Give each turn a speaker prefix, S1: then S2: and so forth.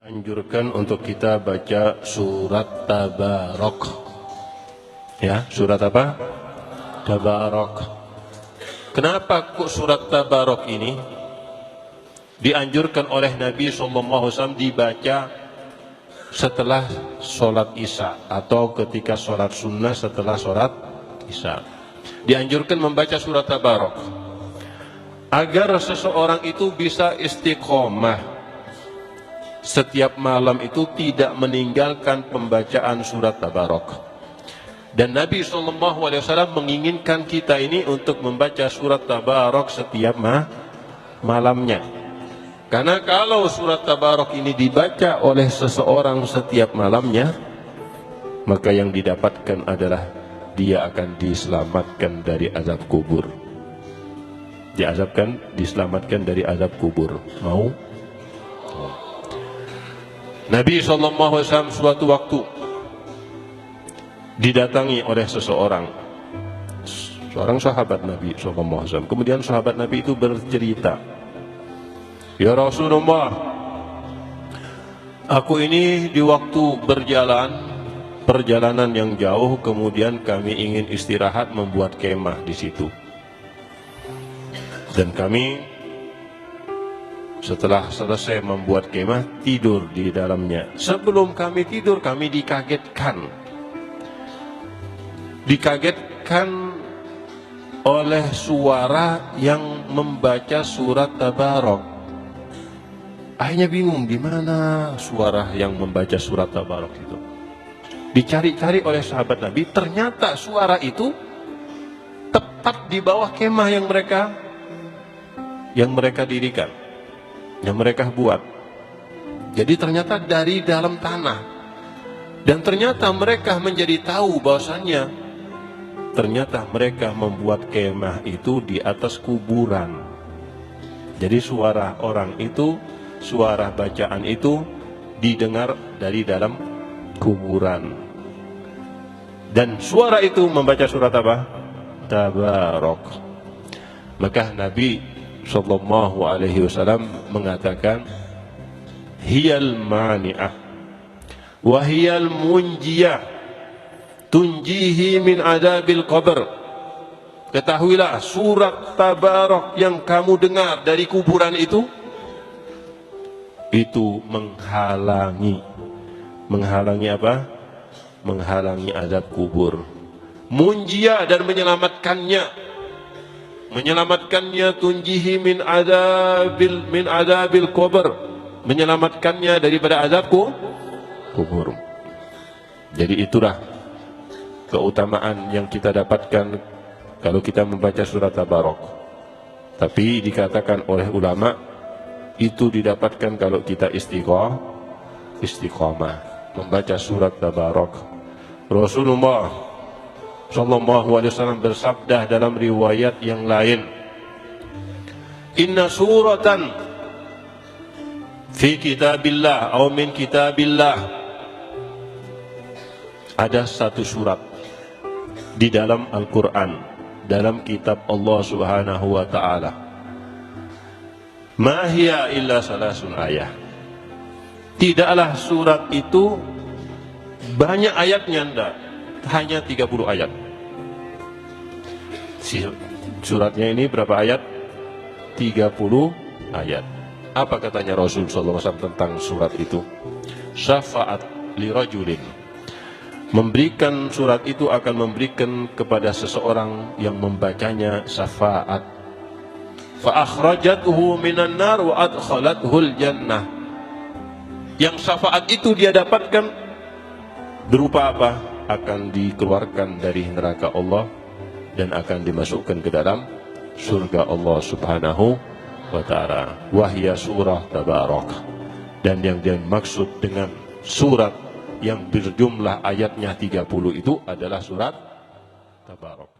S1: Anjurkan untuk kita baca surat Tabarok. Ya, surat apa? Tabarok. Kenapa kok surat Tabarok ini dianjurkan oleh Nabi SAW dibaca setelah sholat Isya atau ketika sholat sunnah setelah sholat Isya? Dianjurkan membaca surat Tabarok agar seseorang itu bisa istiqomah setiap malam itu, tidak meninggalkan pembacaan surat Tabarok. Dan Nabi SAW menginginkan kita ini untuk membaca surat Tabarok setiap malamnya. Karena kalau surat Tabarok ini dibaca oleh seseorang setiap malamnya, maka yang didapatkan adalah dia akan diselamatkan dari azab kubur. Diselamatkan dari azab kubur. Mau? Nabi SAW suatu waktu didatangi oleh seorang sahabat Nabi SAW. Kemudian sahabat Nabi itu bercerita, "Ya Rasulullah, aku ini di waktu perjalanan yang jauh, kemudian kami ingin istirahat membuat kemah di situ. Dan kami setelah selesai membuat kemah, tidur di dalamnya. Sebelum kami tidur, kami dikagetkan oleh suara yang membaca surat Tabarok. Akhirnya bingung, di mana suara yang membaca surat Tabarok itu. Dicari-cari oleh sahabat Nabi, ternyata suara itu tepat di bawah kemah yang mereka dirikan, yang mereka buat. Jadi ternyata dari dalam tanah. Dan ternyata mereka menjadi tahu bahwasannya ternyata mereka membuat kemah itu di atas kuburan. Jadi suara orang itu, suara bacaan itu didengar dari dalam kuburan. Dan suara itu membaca surat apa? Tabarok. Maka Nabi SAW mengatakan, hiyal mani'ah wa hiyal munjiyah tunjihi min adabil qabr. Ketahuilah, surat Tabarok yang kamu dengar dari kuburan itu menghalangi apa? Menghalangi azab kubur. Munjiyah, dan menyelamatkannya tunjihi min adabil qabr, menyelamatkannya daripada azab kubur. Jadi itulah keutamaan yang kita dapatkan kalau kita membaca surat Tabarok. Tapi dikatakan oleh ulama, itu didapatkan kalau kita istiqomah membaca surat Tabarok. Rasulullah SAW bersabda dalam riwayat yang lain, inna suratan fi kitabillah atau min kitabillah, ada satu surat di dalam Al-Quran, dalam kitab Allah Subhanahu wa ta'ala, ma hiya illa salasun ayah, tidaklah surat itu banyak ayatnya, hanya 30 ayat. Suratnya ini berapa ayat? 30 ayat. Apa katanya Rasul SAW tentang surat itu? Syafa'at li rajulin, memberikan surat itu akan memberikan kepada seseorang yang membacanya syafaat. Fa akhrajatuhu minan nar wa adkhalathul jannah. Yang syafaat itu dia dapatkan berupa apa? Akan dikeluarkan dari neraka Allah dan akan dimasukkan ke dalam surga Allah Subhanahu wa ta'ala. Wahya surah Tabarok. Dan yang dimaksud dengan surat yang berjumlah ayatnya 30 itu adalah surat Tabarok.